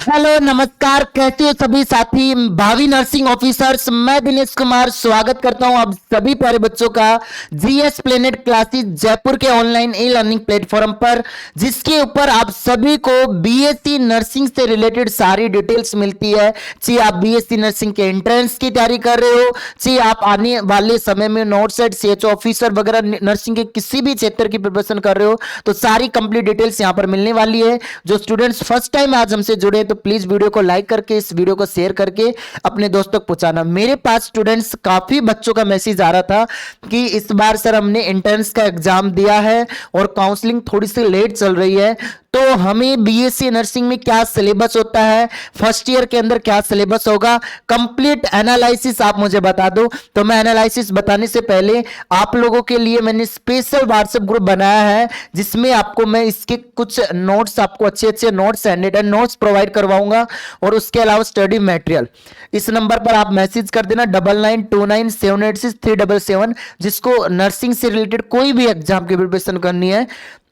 Hello नमस्कार, कैसे हो सभी साथी भावी नर्सिंग ऑफिसर्स। मैं दिनेश कुमार स्वागत करता हूं आप सभी प्यारे बच्चों का जीएस प्लेनेट क्लासेस जयपुर के ऑनलाइन ई लर्निंग प्लेटफॉर्म पर, जिसके ऊपर आप सभी को बीएससी नर्सिंग से रिलेटेड सारी डिटेल्स मिलती है। चाहे आप बीएससी नर्सिंग के एंट्रेंस की तैयारी कर रहे हो, चाहे आप आने वाले समय में नॉर्थ साइड सीएचओ ऑफिसर वगैरह नर्सिंग के किसी भी क्षेत्र की प्रिपरेशन कर रहे हो, तो सारी कंप्लीट डिटेल्स यहां पर मिलने वाली है। जो स्टूडेंट्स फर्स्ट टाइम आज हमसे जुड़े तो प्लीज वीडियो को लाइक करके इस वीडियो को शेयर करके अपने दोस्तों तक पहुंचाना। मेरे पास स्टूडेंट्स काफी बच्चों का मैसेज आ रहा था कि इस बार सर हमने एंट्रेंस का एग्जाम दिया है और काउंसलिंग थोड़ी सी लेट चल रही है, तो हमें बीएससी नर्सिंग में क्या सिलेबस होता है, फर्स्ट ईयर के अंदर क्या सिलेबस होगा, कंप्लीट एनालिसिस आप मुझे बता दो। तो मैं एनालिसिस बताने से पहले आप लोगों के लिए मैंने स्पेशल व्हाट्सएप ग्रुप बनाया है, जिसमें आपको मैं इसके कुछ नोट्स, आपको अच्छे अच्छे नोट्स हैंड नोट्स प्रोवाइड करवाऊंगा और उसके अलावा स्टडी मटेरियल। इस नंबर पर आप मैसेज कर देना 9929786377, जिसको नर्सिंग से रिलेटेड कोई भी एग्जाम की प्रिपरेशन करनी है।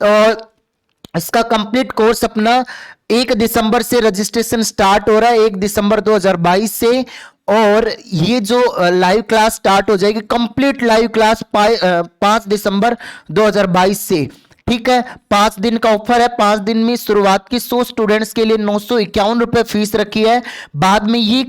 और इसका कंप्लीट कोर्स अपना 1 दिसंबर से रजिस्ट्रेशन स्टार्ट हो रहा है, 1 दिसंबर 2022 से। और ये जो लाइव क्लास स्टार्ट हो जाएगी, कंप्लीट लाइव क्लास 5 दिसंबर 2022 से। ठीक है, 5 दिन का ऑफर है। 5 दिन में शुरुआत की 100 स्टूडेंट्स के लिए 951 रुपए फीस रखी है। बाद में ये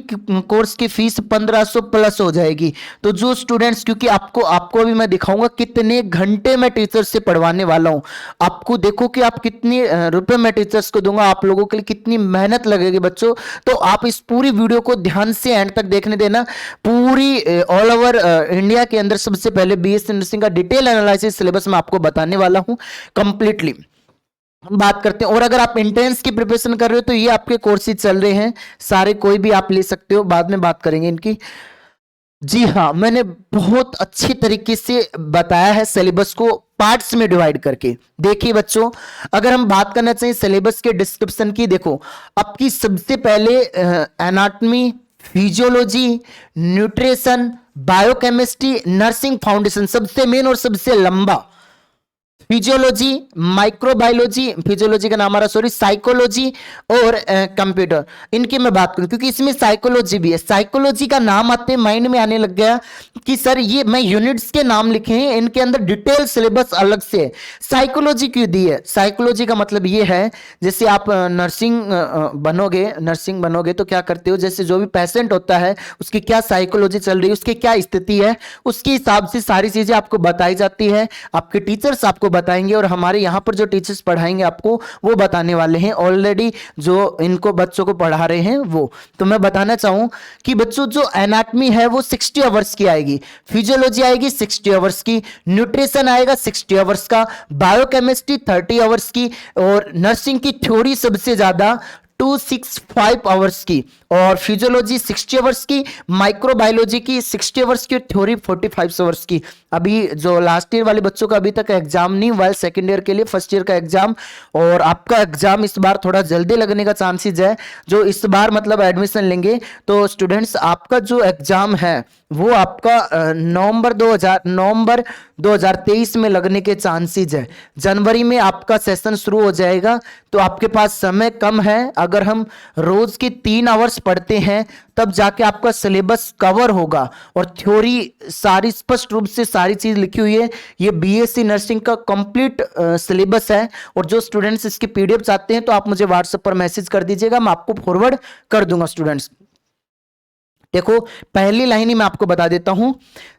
कोर्स की फीस 1500 प्लस हो जाएगी। तो जो स्टूडेंट्स, क्योंकि आपको अभी मैं दिखाऊंगा कितने घंटे मैं टीचर्स से पढ़वाने वाला हूं। आपको देखो कि आप कितने रुपए मैं टीचर्स को दूंगा, आप लोगों के लिए कितनी मेहनत लगेगी बच्चों। तो आप इस पूरी वीडियो को ध्यान से एंड तक देखने देना। पूरी ऑल ओवर इंडिया के अंदर सबसे पहले बीएससी नर्सिंग का डिटेल एनालिसिस सिलेबस मैं आपको बताने वाला हूं कंप्लीटली। हम बात करते हैं, और अगर आप एंट्रेंस की प्रिपरेशन कर रहे हो तो ये आपके कोर्सेज चल रहे हैं सारे, कोई भी आप ले सकते हो, बाद में बात करेंगे इनकी। जी हाँ, मैंने बहुत अच्छी तरीके से बताया है सिलेबस को पार्ट्स में डिवाइड करके। देखिए बच्चों, अगर हम बात करना चाहिए सिलेबस के डिस्क्रिप्शन की, देखो आपकी सबसे पहले anatomy, physiology, nutrition, biochemistry, nursing foundation, सबसे मेन और सबसे लंबा फिजियोलॉजी, माइक्रोबायोलॉजी, फिजियोलॉजी का नाम आ रहा, सॉरी, साइकोलॉजी और कंप्यूटर। इनकी मैं बात करूं क्योंकि इसमें साइकोलॉजी भी है। साइकोलॉजी का नाम आते माइंड में आने लग गया कि सर ये मैं यूनिट्स के नाम लिखे हैं, इनके अंदर डिटेल सिलेबस अलग से है। साइकोलॉजी क्यों दी है? साइकोलॉजी का मतलब ये है, जैसे आप नर्सिंग बनोगे तो क्या करते हो, जैसे जो भी पेशेंट होता है उसकी क्या साइकोलॉजी चल रही है, उसकी क्या स्थिति है, उसके हिसाब से सारी चीजें आपको बताई जाती है। आपके टीचर्स आपको बताएंगे और हमारे यहाँ पर जो टीचर्स पढ़ाएंगे आपको वो बताने वाले हैं, ऑलरेडी जो इनको बच्चों को पढ़ा रहे हैं वो। तो मैं बताना चाहूं कि बच्चों जो एनाटॉमी है वो 60 आवर्स की आएगी, फिजियोलॉजी आएगी 60 आवर्स की, न्यूट्रिशन आएगा 60 आवर्स का, बायोकेमिस्ट्री 30 आवर्स की, और नर्सिंग की थ्योरी सबसे ज्यादा 265 आवर्स की, और फिजियोलॉजी 60 आवर्स की, माइक्रोबायोलॉजी की 60 आवर्स की, थ्योरी 45 आवर्स की। अभी जो लास्ट ईयर वाले बच्चों का अभी तक एग्जाम नहीं हुआ है, सेकेंड ईयर के लिए फर्स्ट ईयर का एग्जाम, और आपका एग्जाम इस बार थोड़ा जल्दी लगने का चांसेस है। जो इस बार मतलब एडमिशन लेंगे तो स्टूडेंट्स, आपका जो एग्जाम है वो आपका नवंबर 2023 में लगने के चांसेस है। जनवरी में आपका सेशन शुरू हो जाएगा, तो आपके पास समय कम है। अगर हम रोज के 3 आवर्स पढ़ते हैं तब जाके आपका सिलेबस कवर होगा, और थ्योरी सारी स्पष्ट रूप से सारी चीज लिखी हुई है। ये बीएससी नर्सिंग का कंप्लीट सिलेबस है, और जो स्टूडेंट्स इसकी पीडीएफ चाहते हैं तो आप मुझे व्हाट्सएप पर मैसेज कर दीजिएगा, मैं आपको फॉरवर्ड कर दूंगा स्टूडेंट्स। देखो पहली लाइन ही मैं आपको बता देता हूं,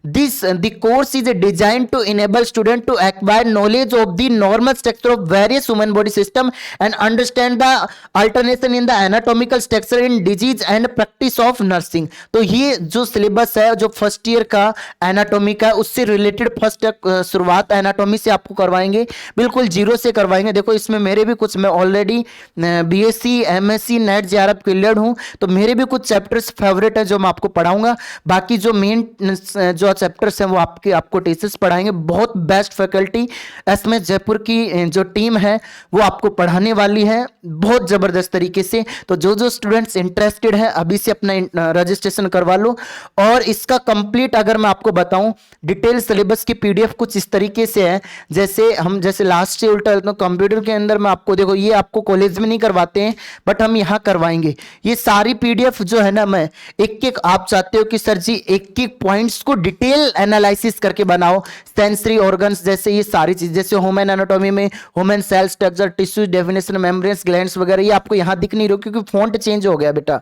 the course is design to enable student to acquire knowledge of the normal structure of various human body system and understand the alternation in the anatomical structure in disease and practice of nursing. तो ये जो syllabus है, जो first year का anatomy का, उससे related first शुरुआत anatomy से आपको करवाएंगे, बिल्कुल जीरो से करवाएंगे। देखो इसमें मेरे भी कुछ, मैं already BSc MSc net JRF cleared हूं, तो मेरे भी कुछ चैप्टर्स फेवरेट है जो मैं आपको पढ़ाऊंगा। बाकी जो मेन जो चैप्टर्स हैं वो आपको टीचर्स पढ़ाएंगे। बहुत बेस्ट फैकल्टी इसमें जयपुर की जो टीम है वो आपको पढ़ाने वाली है बहुत जबरदस्त तरीके से। तो जो स्टूडेंट्स इंटरेस्टेड है अभी से अपना रजिस्ट्रेशन करवा लो। और इसका कंप्लीट अगर मैं आपको बताऊं डिटेल सिलेबस की पीडीएफ कुछ इस तरीके से है, जैसे लास्ट से उल्टा तो कंप्यूटर के अंदर मैं आपको देखो, ये आपको कॉलेज में नहीं करवाते हैं बट हम यहाँ करवाएंगे। ये सारी पीडीएफ जो है ना, मैं एक एक, आप चाहते हो कि सर जी एक एक पॉइंट्स को डिटेल एनालिसिस करके बनाओ, सेंसरी ऑर्गन्स जैसे ये सारी चीज, जैसे ह्यूमन एनाटॉमी में human cell structure, tissue definition, membranes, glands वगैरह, ये आपको यहाँ दिख नहीं रहा क्योंकि फॉन्ट चेंज हो गया बेटा,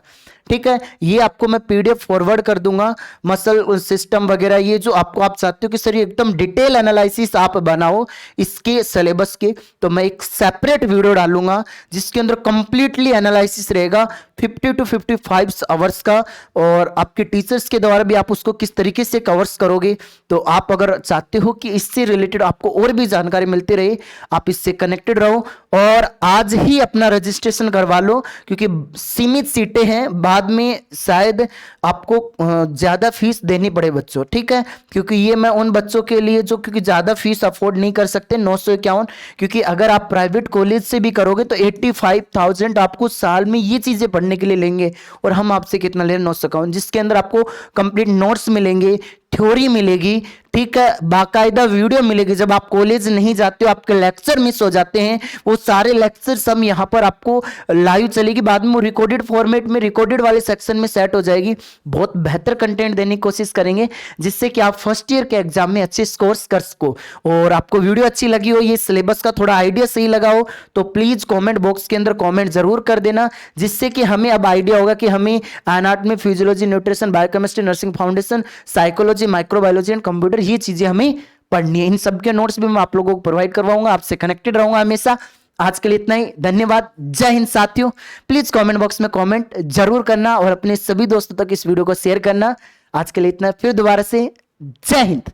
ठीक है। ये आपको मैं पीडीएफ फॉरवर्ड कर दूंगा, मसल सिस्टम वगैरह, ये जो आप चाहते हो कि सर ये एकदम डिटेल एनालिसिस आप बनाओ इसके सिलेबस के, तो मैं एक सेपरेट वीडियो डालूंगा जिसके अंदर कंप्लीटली एनालिसिस रहेगा 50 to 55 आवर्स का। और आपके टीचर्स के द्वारा भी आप उसको किस तरीके से कवर्स करोगे। तो आप अगर चाहते हो कि इससे रिलेटेड आपको और भी जानकारी मिलती रहे, आप इससे कनेक्टेड रहो और आज ही अपना रजिस्ट्रेशन करवा लो, क्योंकि सीमित सीटें हैं, बाद में शायद आपको ज्यादा फीस देनी पड़े बच्चों, ठीक है। क्योंकि ये मैं उन बच्चों के लिए जो क्योंकि ज्यादा फीस अफोर्ड नहीं कर सकते, 951, क्योंकि अगर आप प्राइवेट कॉलेज से भी करोगे तो 85,000 आपको साल में ये चीजें पढ़ने के लिए लेंगे। और हम आपसे कितना ले रहे हैं, 951, जिसके अंदर आपको कंप्लीट नोट्स मिलेंगे, थ्योरी मिलेगी, ठीक है, बाकायदा वीडियो मिलेगी। जब आप कॉलेज नहीं जाते हो, आपके लेक्चर मिस हो जाते हैं, वो सारे लेक्चर्स हम यहाँ पर आपको लाइव चलेगी, बाद में वो रिकॉर्डेड फॉर्मेट में रिकॉर्डेड वाले सेक्शन में सेट हो जाएगी। बहुत बेहतर कंटेंट देने की कोशिश करेंगे जिससे कि आप फर्स्ट ईयर के एग्जाम में अच्छे स्कोर्स कर सको। और आपको वीडियो अच्छी लगी हो, ये सिलेबस का थोड़ा आइडिया सही लगा हो, तो प्लीज कॉमेंट बॉक्स के अंदर कॉमेंट जरूर कर देना, जिससे कि हमें अब आइडिया होगा कि हमें anatomy, physiology, nutrition, biochemistry, nursing foundation, psychology, microbiology and computer, ये चीजें हमें पढ़नी है। इन सब के नोट्स भी मैं आप लोगों को प्रोवाइड करवाऊंगा, आपसे कनेक्टेड रहूंगा हमेशा। आज के लिए इतना ही, धन्यवाद, जय हिंद साथियों। प्लीज कमेंट बॉक्स में कमेंट जरूर करना और अपने सभी दोस्तों तक इस वीडियो को शेयर करना। आज के लिए इतना, फिर दोबारा से जय हिंद।